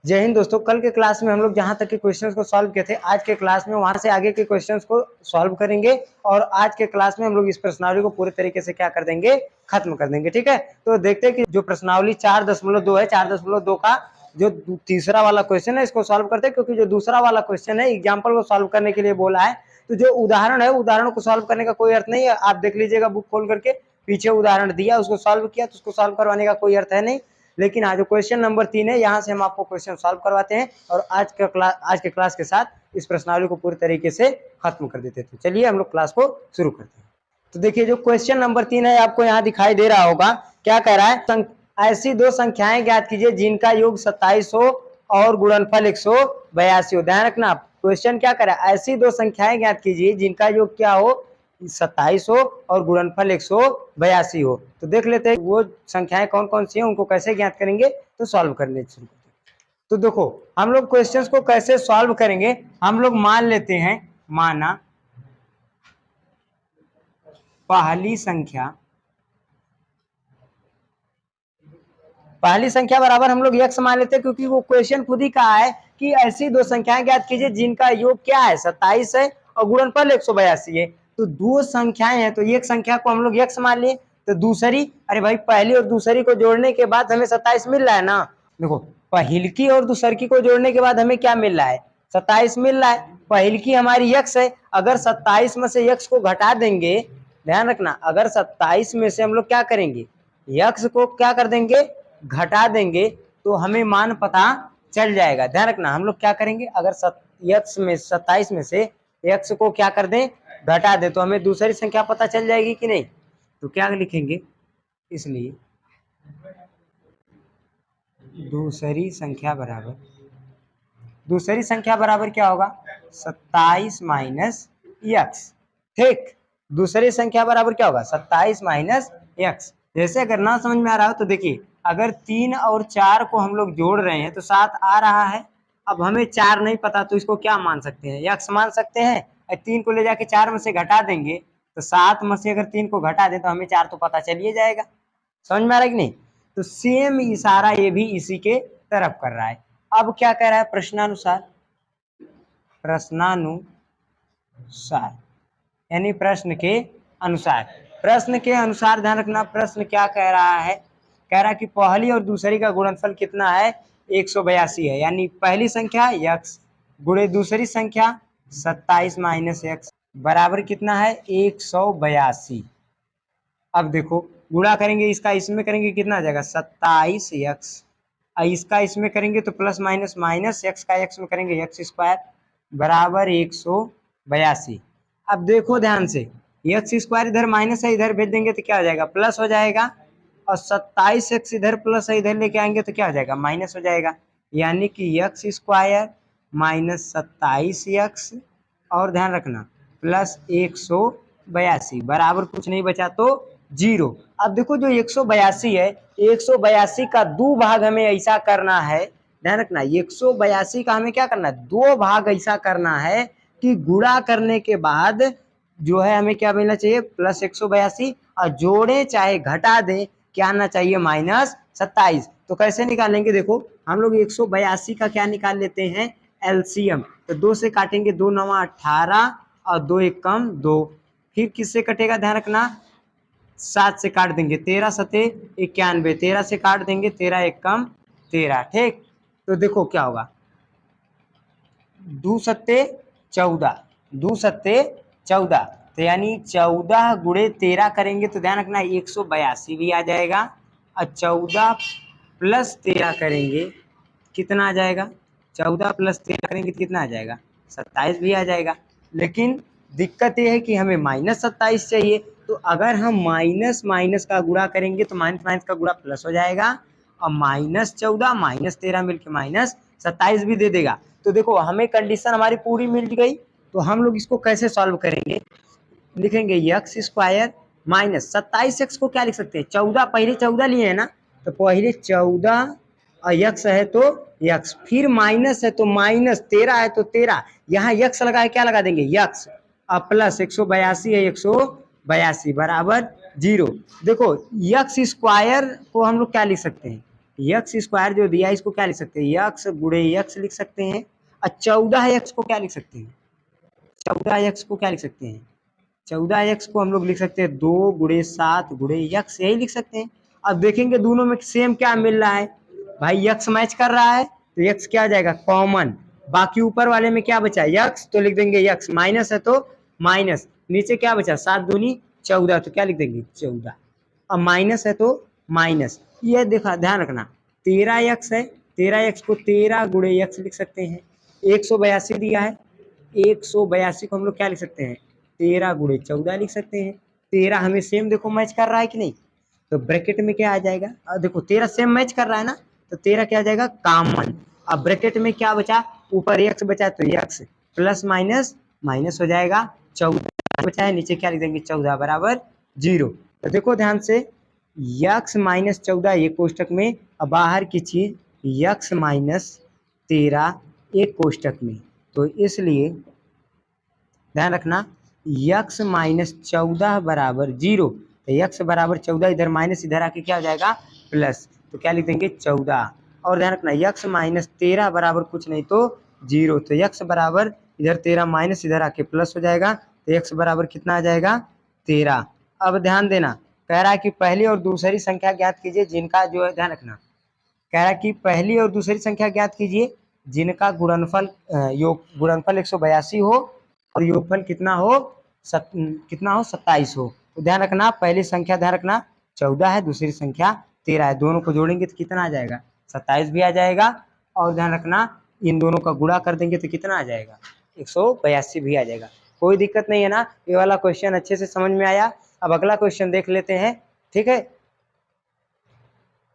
जय हिंद दोस्तों। कल के क्लास में हम लोग जहां तक के क्वेश्चंस को सॉल्व किए थे, आज के क्लास में वहां से आगे के क्वेश्चंस को सॉल्व करेंगे और आज के क्लास में हम लोग इस प्रश्नावली को पूरे तरीके से क्या कर देंगे, खत्म कर देंगे। ठीक है, तो देखते हैं कि जो प्रश्नावली 4.2 है, 4.2 का जो तीसरा वाला क्वेश्चन है इसको सॉल्व करते हैं, क्योंकि जो दूसरा वाला क्वेश्चन है एग्जाम्पल को सॉल्व करने के लिए बोला है, तो जो उदाहरण है उदाहरण को सॉल्व करने का कोई अर्थ नहीं है। आप देख लीजिएगा बुक खोल करके, पीछे उदाहरण दिया उसको सॉल्व किया, तो उसको सॉल्व करवाने का कोई अर्थ है नहीं। लेकिन आज जो क्वेश्चन नंबर 3 है, यहाँ से हम आपको क्वेश्चन सॉल्व करवाते हैं और आज के क्लास के साथ इस प्रश्नावली को पूरी तरीके से खत्म कर देते हैं। तो चलिए हम लोग क्लास को शुरू करते हैं। तो देखिए जो क्वेश्चन नंबर 3 है आपको यहाँ दिखाई दे रहा होगा, क्या कह रहा है, ऐसी दो संख्याएं ज्ञात कीजिए जिनका योग 27 हो और गुणनफल 182 हो। ध्यान रखना, क्वेश्चन क्या कह रहा है, ऐसी दो संख्याएं ज्ञात कीजिए जिनका योग क्या हो, 27 हो और गुणनफल 182 हो। तो देख लेते हैं वो संख्याएं कौन कौन सी हैं, उनको कैसे ज्ञात करेंगे। तो सॉल्व करने शुरू करते हैं। तो देखो हम लोग क्वेश्चंस को कैसे सॉल्व करेंगे, हम लोग मान लेते हैं, माना पहली संख्या बराबर हम लोग x मान लेते हैं, क्योंकि वो क्वेश्चन खुद ही कहा है कि ऐसी दो संख्याएं ज्ञात कीजिए जिनका योग क्या है, 27 है और गुणनफल 182 है। तो दो संख्याएं हैं, तो एक संख्या को हम लोग x मान लिए, तो दूसरी, अरे भाई पहली और दूसरी को जोड़ने के बाद हमें 27 मिल रहा है ना। देखो पहली की और दूसरी को जोड़ने के बाद हमें क्या मिल रहा है, 27 मिल रहा है। पहली की हमारी x है, अगर 27 में से x को घटा देंगे, ध्यान रखना, अगर 27 में से हम लोग क्या करेंगे, x को क्या कर देंगे, घटा देंगे, तो हमें मान पता चल जाएगा। ध्यान रखना, हम लोग क्या करेंगे, अगर 27 में से x को क्या कर दें, घटा दे, तो हमें दूसरी संख्या पता चल जाएगी कि नहीं। तो क्या लिखेंगे, इसलिए दूसरी संख्या बराबर क्या होगा, 27 माइनस x। ठीक, दूसरी संख्या बराबर क्या होगा, 27 माइनस x। जैसे अगर ना समझ में आ रहा हो तो देखिए, अगर 3 और 4 को हम लोग जोड़ रहे हैं तो 7 आ रहा है। अब हमें 4 नहीं पता, तो इसको क्या मान सकते हैं, x मान सकते हैं। 3 को ले जाके 4 में से घटा देंगे, तो 7 में से अगर 3 को घटा दें तो हमें 4 तो पता चलिए जाएगा। समझ में आ रहा है कि नहीं। तो सेम इशारा ये भी इसी के तरफ कर रहा है। अब क्या कह रहा है, प्रश्नानुसार यानी प्रश्न के अनुसार ध्यान रखना, प्रश्न क्या कह रहा है, कह रहा है कि पहली और दूसरी का गुणनफल कितना है, 182 है। यानी पहली संख्या x गुणे दूसरी संख्या 27 माइनस x बराबर कितना है, 182। अब देखो गुणा करेंगे, इसका इसमें करेंगे कितना आ जाएगा, 27x, इसका इसमें करेंगे तो प्लस माइनस माइनस, x का x में करेंगे x² बराबर 182। अब देखो ध्यान से, x² इधर माइनस है, इधर भेज देंगे तो क्या हो जाएगा, प्लस हो जाएगा, और 27x इधर प्लस है, इधर लेके आएंगे तो क्या हो जाएगा, माइनस हो जाएगा। यानी कि x² माइनस 27x और ध्यान रखना प्लस 182 बराबर कुछ नहीं बचा तो 0। अब देखो जो 182 है, 182 का 2 भाग हमें ऐसा करना है, ध्यान रखना, 182 का हमें क्या करना है, 2 भाग ऐसा करना है कि गुणा करने के बाद जो है हमें क्या मिलना चाहिए, प्लस 182, और जोड़े चाहे घटा दे क्या आना चाहिए, माइनस 27। तो कैसे निकालेंगे, देखो हम लोग 182 का क्या निकाल लेते हैं, एलसीएम। तो 2 से काटेंगे, 2 9 18 और 2 1 कम 2, फिर किससे कटेगा, ध्यान रखना, 7 से काट देंगे, 13 सते 91, 13 से काट देंगे, 13 1 कम 13। ठीक, तो देखो क्या होगा, 2 सत्ते 14, 2 सत्ते 14, तो यानी 14 गुणे 13 करेंगे तो ध्यान रखना 182 भी आ जाएगा, और 14 प्लस 13 करेंगे कितना आ जाएगा, 14 प्लस 13 करेंगे तो कितना आ जाएगा, 27 भी आ जाएगा। लेकिन दिक्कत ये है कि हमें माइनस 27 चाहिए, तो अगर हम माइनस माइनस का गुणा करेंगे तो माइनस माइनस का गुणा प्लस हो जाएगा, और माइनस 14 माइनस 13 मिलकर माइनस 27 भी दे देगा। तो देखो हमें कंडीशन हमारी पूरी मिल गई। तो हम लोग इसको कैसे सॉल्व करेंगे, लिखेंगे x² माइनस 27x को क्या लिख सकते हैं, 14, पहले 14 लिए है ना, तो पहले 14 और x है तो x, फिर माइनस है तो माइनस, 13 है तो 13, यहाँ x लगाए क्या लगा देंगे x, और प्लस 182 है, 182 बराबर 0। देखो x² को हम लोग क्या लिख सकते हैं, यक्स स्क्वायर जो दिया है इसको क्या लिख सकते हैं, यक्स गुणे यक्स लिख सकते हैं। और 14 को क्या लिख सकते हैं, 14 को क्या लिख सकते हैं, 14 को हम लोग लिख सकते हैं 2 गुणे 7 गुणे यक्स, यही लिख सकते हैं। अब देखेंगे दोनों में सेम क्या मिल रहा है, भाई यक्स मैच कर रहा है तो यक्स क्या आ जाएगा कॉमन। बाकी ऊपर वाले में क्या बचा यक्स, तो लिख देंगे यक्स, माइनस है तो माइनस, नीचे क्या बचा 7 दूनी 14 तो क्या लिख देंगे 14। अब माइनस है तो माइनस, ये देखा ध्यान रखना 13 है, 13 को 13 गुणे यक्स लिख सकते हैं। 182 दिया है, 182 को हम लोग क्या लिख सकते हैं 13 गुणे 14 लिख सकते हैं। 13 हमें सेम देखो मैच कर रहा है कि नहीं, तो ब्रैकेट में क्या आ जाएगा, देखो 13 सेम मैच कर रहा है ना, तो 13 क्या आ जाएगा कॉमन। अब ब्रैकेट में क्या बचा, ऊपर एक्स बचा तो एक्स प्लस माइनस माइनस हो जाएगा, 14 बचा है, नीचे क्या लिख देंगे 14 बराबर 0। तो देखो ध्यान से यक्स माइनस 14 एक कोष्टक में, अब बाहर की चीज यक्स माइनस 13 एक कोष्टक में, तो इसलिए ध्यान रखना यक्स माइनस 14 बराबर 0, तो यक्स बराबर 14 इधर माइनस इधर आके क्या हो जाएगा प्लस, तो क्या लिख देंगे 14। और ध्यान रखना यक्स माइनस 13 बराबर कुछ नहीं तो 0, तो यक्स बराबर इधर 13 माइनस इधर आके प्लस हो जाएगा, तो यक्स बराबर कितना आ जाएगा 13। अब ध्यान देना कह रहा है कि पहली और दूसरी संख्या ज्ञात कीजिए जिनका जो है, ध्यान रखना कह रहा है कि पहली और दूसरी संख्या ज्ञात कीजिए जिनका गुणनफल गुणनफल 182 हो और योगफल कितना हो कितना हो 27 हो। तो ध्यान रखना पहली संख्या ध्यान रखना 14 है, दूसरी संख्या 13 है, दोनों को जोड़ेंगे तो कितना आ जाएगा 27 भी आ जाएगा। और ध्यान रखना इन दोनों का गुणा कर देंगे तो कितना आ जाएगा 182 भी आ जाएगा। कोई दिक्कत नहीं है ना, ये वाला क्वेश्चन अच्छे से समझ में आया। अब अगला क्वेश्चन देख लेते हैं, ठीक है,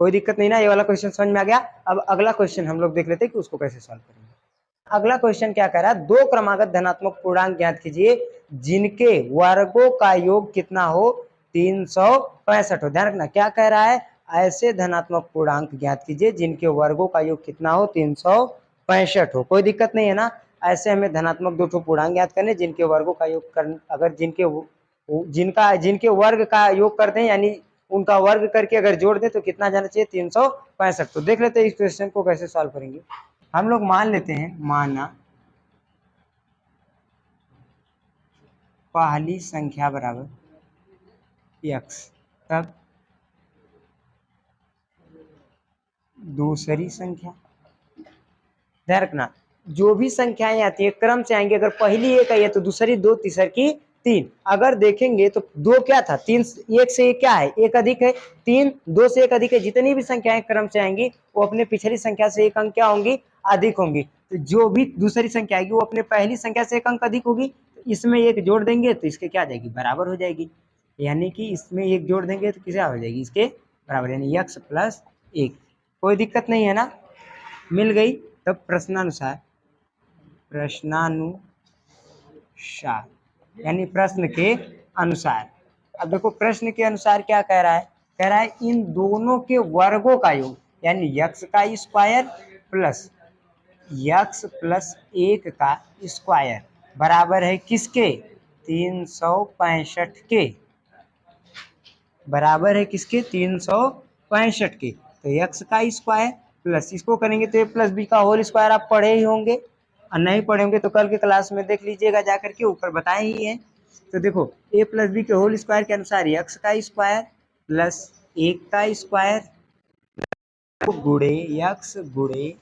कोई दिक्कत नहीं ना, ये वाला क्वेश्चन समझ में आ गया। अब अगला क्वेश्चन हम लोग देख लेते हैं कि उसको कैसे सॉल्व करेंगे। अगला क्वेश्चन क्या कह रहा है, दो क्रमागत धनात्मक पूर्णांक ज्ञात कीजिए जिनके वर्गों का योग कितना हो 365 हो। ध्यान रखना क्या कह रहा है, ऐसे धनात्मक पूर्णांक ज्ञात कीजिए जिनके वर्गों का योग कितना हो 365 हो। कोई दिक्कत नहीं है ना, ऐसे हमें धनात्मक दो ठो पूर्णांक ज्ञात करने जिनके वर्गों का योग कर, अगर जिनके वर्ग का योग कर दें यानी उनका वर्ग करके अगर जोड़ दें तो कितना जाना चाहिए 365। तो देख लेते हैं इस क्वेश्चन को कैसे सॉल्व करेंगे। हम लोग मान लेते हैं, माना पहली संख्या बराबर x, तब दूसरी संख्या, ध्यान रखना जो भी संख्याएं आती है क्रम से आएंगे, अगर पहली एक आई है तो दूसरी दो तीसरी की तीन। अगर देखेंगे तो दो क्या था तीन, एक से एक क्या है एक अधिक है, तीन दो से एक अधिक है, जितनी भी संख्याएं क्रम से आएंगी वो अपने पिछली संख्या से एक अंक क्या होंगी अधिक होंगी। तो जो भी दूसरी संख्या आएगी वो अपने पहली संख्या से एक अंक अधिक होगी, तो इसमें एक जोड़ देंगे तो इसके क्या आ जाएगी बराबर हो जाएगी, यानी कि इसमें एक जोड़ देंगे तो किसे हो जाएगी इसके बराबर, यानी x प्लस 1। कोई दिक्कत नहीं है ना, मिल गई। तब प्रश्नानुसार यानी प्रश्न के अनुसार, अब देखो प्रश्न के अनुसार क्या कह रहा है, कह रहा है इन दोनों के वर्गों का योग यानी x का स्क्वायर प्लस x प्लस 1 का स्क्वायर बराबर है किसके 365 के, बराबर है किसके 365 के। तो x का स्क्वायर प्लस इसको करेंगे तो a प्लस बी का होल स्क्वायर आप पढ़े ही होंगे, और नहीं पढ़े होंगे तो कल के क्लास में देख लीजिएगा जाकर के, ऊपर बताए ही है। तो देखो a प्लस बी के होल स्क्वायर के अनुसार x का स्क्वायर प्लस 1 का स्क्वायर गुणे x गुणे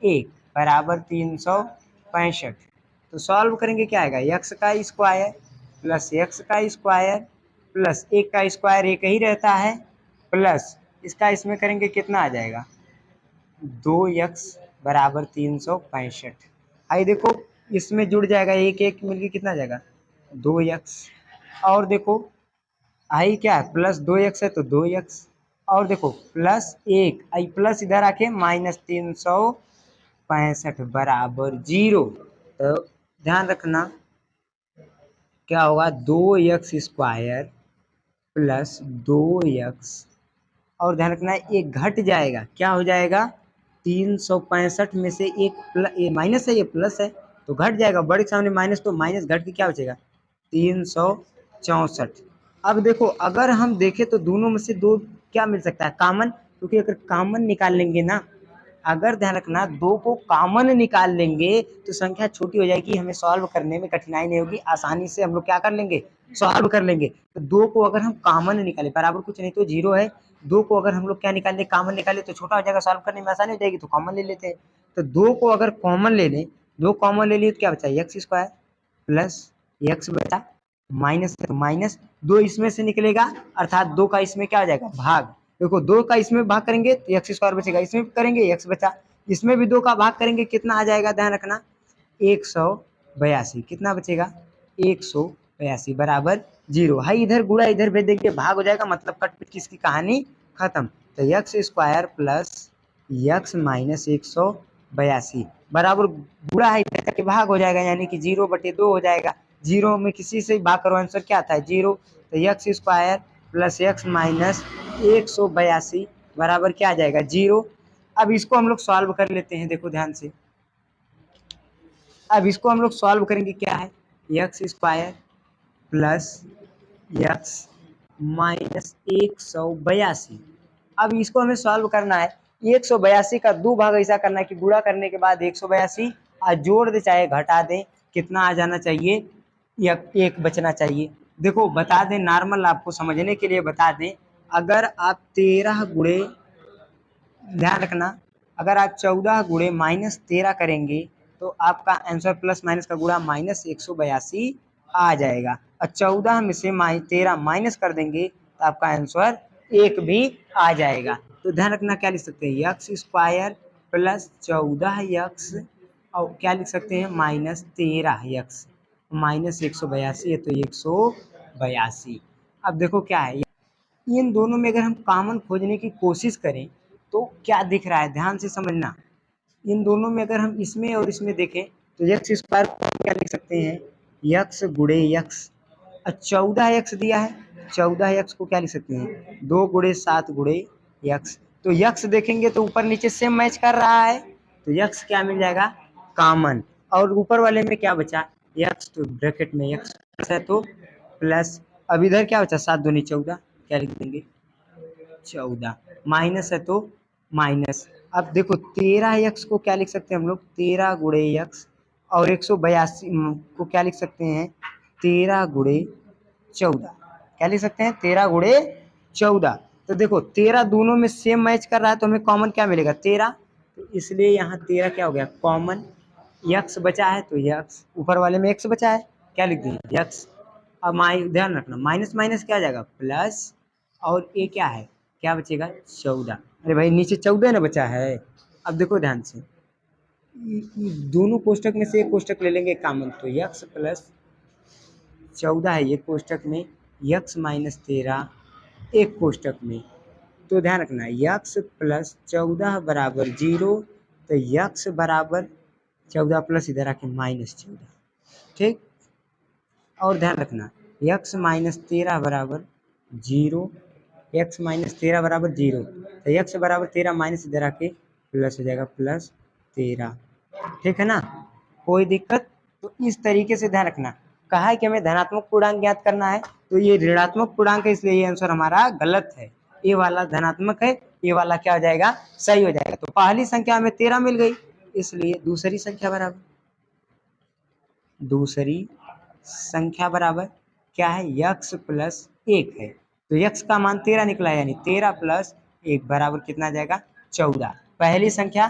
1 बराबर 365। तो सॉल्व करेंगे क्या आएगा x का स्क्वायर प्लस x का स्क्वायर प्लस 1 का स्क्वायर एक ही रहता है प्लस इसका इसमें करेंगे कितना आ जाएगा 2x बराबर 365। आई देखो इसमें जुड़ जाएगा एक एक मिलके कितना आ जाएगा 2x, और देखो आई क्या है प्लस 2x है तो 2x, और देखो प्लस 1 आई प्लस इधर आके माइनस 365 बराबर 0। तो ध्यान रखना क्या होगा 2x स्क्वायर प्लस 2x, और ध्यान रखना एक घट जाएगा क्या हो जाएगा 365 में से एक माइनस है ये प्लस है तो घट जाएगा, बड़े के सामने माइनस तो माइनस घट के क्या हो जाएगा 364। अब देखो अगर हम देखें तो दोनों में से दो क्या मिल सकता है कॉमन, क्योंकि अगर कॉमन निकाल लेंगे ना, अगर ध्यान रखना 2 को कॉमन निकाल लेंगे तो संख्या छोटी हो जाएगी, हमें सॉल्व करने में कठिनाई नहीं होगी, आसानी से हम लोग क्या कर लेंगे, सॉल्व कर लेंगे। तो 2 को अगर हम कॉमन निकाले, बराबर कुछ नहीं तो 0 है, 2 को अगर हम लोग क्या निकाल ले, कॉमन निकाले तो छोटा हो जाएगा, सॉल्व करने में आसानी हो जाएगी, तो कॉमन ले लेते हैं। तो 2 को अगर कॉमन ले लें, 2 कॉमन ले लिए तो क्या बचा, एक्स स्क्वायर प्लस एक्स बचा माइनस, तो माइनस 2 इसमें से निकलेगा, अर्थात 2 का इसमें क्या हो जाएगा, भाग। देखो 2 का इसमें भाग करेंगे तो एक्स स्क्वायर बचेगा, इसमें करेंगे एक्स बचा, इसमें भी 2 का भाग करेंगे, कितना आ जाएगा, ध्यान रखना 182, कितना बचेगा 182 बराबर 0 है। इधर गुणा इधर भेज देंगे, भाग हो जाएगा, मतलब कट पिट किसकी कहानी खत्म। तो x square plus x minus 182 बराबर गुणा है, इधर करके भाग हो जाएगा, यानी कि 0/2 हो जाएगा। 0 में किसी से भाग करो, आंसर क्या आता है 0। तो x square plus x minus 182 बराबर क्या आ जाएगा 0। अब इसको हम लोग सॉल्व कर लेते हैं, देखो ध्यान से। अब इसको हम लोग सॉल्व करेंगे, क्या है x square plus x minus 182। अब इसको हमें सॉल्व करना है, 182 का 2 भाग ऐसा करना है कि गुणा करने के बाद 182 और जोड़ दे चाहे घटा दें, कितना आ जाना चाहिए, या 1 बचना चाहिए। देखो बता दें, नॉर्मल आपको समझने के लिए बता दें, अगर आप 13 गुणे, ध्यान रखना, अगर आप 14 गुणे माइनस 13 करेंगे तो आपका आंसर प्लस माइनस का गुणा माइनस 182 आ जाएगा, और 14 में से 13 माइनस कर देंगे तो आपका आंसर 1 भी आ जाएगा। तो ध्यान रखना, क्या लिख सकते हैं एक्स स्क्वायर प्लस 14x, और क्या लिख सकते हैं माइनस 13x, माइनस 182 है तो 182। अब देखो क्या है, इन दोनों में अगर हम कॉमन खोजने की कोशिश करें तो क्या दिख रहा है, ध्यान से समझना। इन दोनों में अगर हम इसमें और इसमें देखें तो एक्स स्क्वायर को क्या लिख सकते हैं, एक्स गुणे एक्स, और 14x दिया है, 14x को क्या लिख सकते हैं 2 गुणे 7 गुणे एक्स। तो एक्स देखेंगे तो ऊपर नीचे सेम मैच कर रहा है, तो एक्स क्या मिल जाएगा कॉमन, और ऊपर वाले में क्या बचा एक्स, तो ब्रैकेट में एक्स है तो प्लस, अब इधर क्या बचा 7 दूनी 14, क्या लिख देंगे 14, माइनस है तो माइनस। अब देखो 13x को क्या लिख सकते हैं हम लोग 13 गुणे एक्स, और 182 को क्या लिख सकते हैं 13 गुणे 14, क्या लिख सकते हैं 13 गुणे 14। तो देखो 13 दोनों में सेम मैच कर रहा है तो हमें कॉमन क्या मिलेगा 13, तो इसलिए यहाँ 13 क्या हो गया कॉमन, एक्स बचा है तो एक्स, ऊपर वाले में एक्स बचा है, क्या लिख देंगे एक्स। अब ध्यान रखना माइनस माइनस क्या आ जाएगा प्लस, और ये क्या है क्या बचेगा 14, अरे भाई नीचे 14 ना बचा है। अब देखो ध्यान से, दोनों कोष्टक में से एक कोष्टक ले लेंगे कॉमन, तो एक्स प्लस 14 है एक कोष्टक में, एक्स माइनस 13 एक कोष्टक में। तो ध्यान रखना एक्स प्लस 14 बराबर 0, तो एक्स बराबर 14 प्लस इधर आके माइनस 14, ठीक। और ध्यान रखना एक्स माइनस 13 बराबर 0, एक्स माइनस 13 बराबर 0, तो एक्स बराबर 13 माइनस इधर आके प्लस हो जाएगा प्लस 13, ठीक है ना, कोई दिक्कत। तो इस तरीके से ध्यान रखना, कहा है कि हमें धनात्मक पूर्णांक ज्ञात करना है, तो ये ऋणात्मक पूर्णांक है, इसलिए ये आंसर हमारा गलत है, ये वाला धनात्मक है, ये वाला क्या हो जाएगा सही हो जाएगा। तो पहली संख्या हमें 13 मिल गई, इसलिए दूसरी संख्या बराबर, दूसरी संख्या बराबर क्या है x प्लस 1 है, तो x का मान 13 निकला, यानी 13 प्लस 1 बराबर कितना आ जाएगा 14। पहली संख्या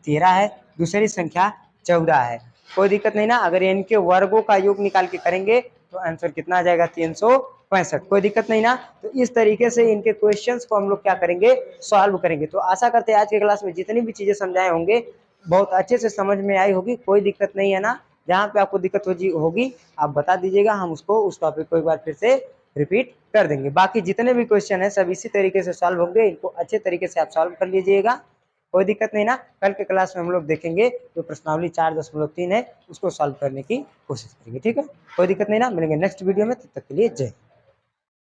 13 है, दूसरी संख्या 14 है, कोई दिक्कत नहीं ना। अगर इनके वर्गों का योग निकाल के करेंगे तो आंसर कितना आ जाएगा 365, कोई दिक्कत नहीं ना। तो इस तरीके से इनके क्वेश्चंस को हम लोग क्या करेंगे सॉल्व करेंगे। तो आशा करते हैं आज के क्लास में जितनी भी चीजें समझाए होंगे बहुत अच्छे से समझ में आई होगी, कोई दिक्कत नहीं है ना। जहाँ पे आपको दिक्कत होगी आप बता दीजिएगा, हम उसको उस टॉपिक को एक बार फिर से रिपीट कर देंगे। बाकी जितने भी क्वेश्चन है सब इसी तरीके से सॉल्व होंगे, इनको अच्छे तरीके से आप सॉल्व कर लीजिएगा, कोई दिक्कत नहीं ना। कल के क्लास में हम लोग देखेंगे जो प्रश्नावली 4.3 है उसको सॉल्व करने की कोशिश करेंगे, ठीक है, कोई दिक्कत नहीं ना। मिलेंगे नेक्स्ट वीडियो में, तब तक के लिए जय।